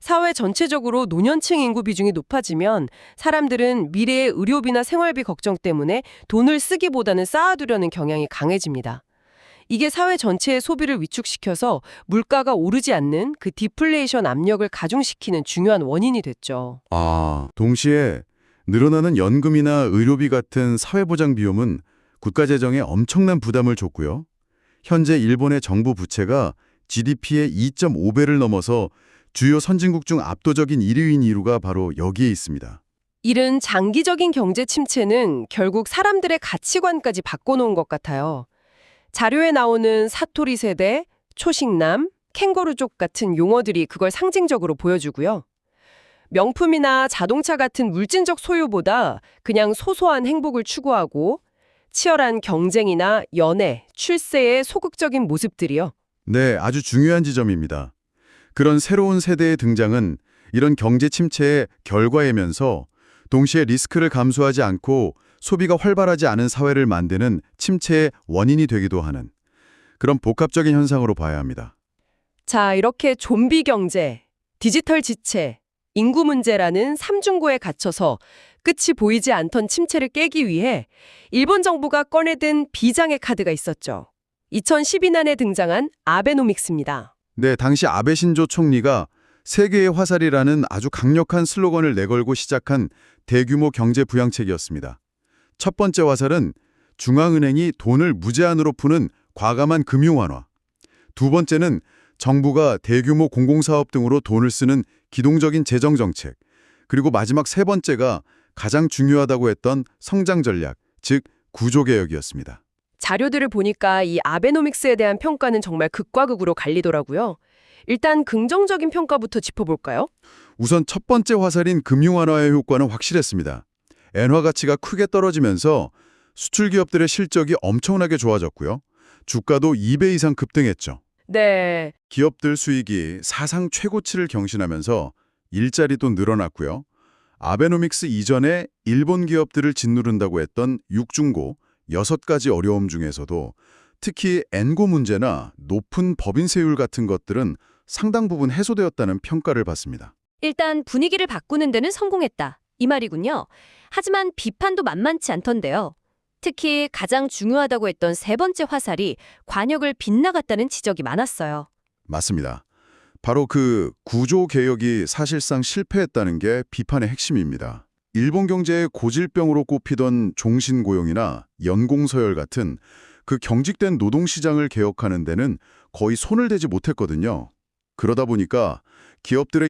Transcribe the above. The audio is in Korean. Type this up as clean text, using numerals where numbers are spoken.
사회 전체적으로 노년층 인구 비중이 높아지면 사람들은 미래의 의료비나 생활비 걱정 때문에 돈을 쓰기보다는 쌓아두려는 경향이 강해집니다. 이게 사회 전체의 소비를 위축시켜서 물가가 오르지 않는 그 디플레이션 압력을 가중시키는 중요한 원인이 됐죠. 동시에 늘어나는 연금이나 의료비 같은 사회보장 비용은 국가 재정에 엄청난 부담을 줬고요. 현재 일본의 정부 부채가 GDP의 2.5배를 넘어서 주요 선진국 중 압도적인 1위인 이유가 바로 여기에 있습니다. 이른 장기적인 경제 침체는 결국 사람들의 가치관까지 바꿔놓은 것 같아요. 자료에 나오는 사토리 세대, 초식남, 캥거루족 같은 용어들이 그걸 상징적으로 보여주고요. 명품이나 자동차 같은 물질적 소유보다 그냥 소소한 행복을 추구하고 치열한 경쟁이나 연애, 출세의 소극적인 모습들이요. 네, 아주 중요한 지점입니다. 그런 새로운 세대의 등장은 이런 경제 침체의 결과이면서 동시에 리스크를 감수하지 않고 소비가 활발하지 않은 사회를 만드는 침체의 원인이 되기도 하는 그런 복합적인 현상으로 봐야 합니다. 자, 이렇게 좀비 경제, 디지털 지체, 인구 문제라는 삼중고에 갇혀서 끝이 보이지 않던 침체를 깨기 위해 일본 정부가 꺼내든 비장의 카드가 있었죠. 2012년에 등장한 아베노믹스입니다. 네, 당시 아베 신조 총리가 세계의 화살이라는 아주 강력한 슬로건을 내걸고 시작한 대규모 경제 부양책이었습니다. 첫 번째 화살은 중앙은행이 돈을 무제한으로 푸는 과감한 금융 완화. 두 번째는 정부가 대규모 공공사업 등으로 돈을 쓰는 기동적인 재정 정책. 그리고 마지막 세 번째가 가장 중요하다고 했던 성장 전략, 즉 구조개혁이었습니다. 자료들을 보니까 이 아베노믹스에 대한 평가는 정말 극과 극으로 갈리더라고요. 일단 긍정적인 평가부터 짚어볼까요? 우선 첫 번째 화살인 금융 완화의 효과는 확실했습니다. 엔화 가치가 크게 떨어지면서 수출 기업들의 실적이 엄청나게 좋아졌고요. 주가도 2배 이상 급등했죠. 네. 기업들 수익이 사상 최고치를 경신하면서 일자리도 늘어났고요. 아베노믹스 이전에 일본 기업들을 짓누른다고 했던 육중고 6가지 어려움 중에서도 특히 엔고 문제나 높은 법인세율 같은 것들은 상당 부분 해소되었다는 평가를 받습니다. 일단 분위기를 바꾸는 데는 성공했다. 이 말이군요. 하지만 비판도 만만치 않던데요. 특히 가장 중요하다고 했던 세 번째 화살이 관역을 빗나갔다는 지적이 많았어요. 맞습니다. 바로 그 구조개혁이 사실상 실패했다는 게 비판의 핵심입니다. 일본 경제의 고질병으로 꼽히던 종신고용이나 연공서열 같은 그 경직된 노동시장을 개혁하는 데는 거의 손을 대지 못했거든요. 그러다 보니까 기업들의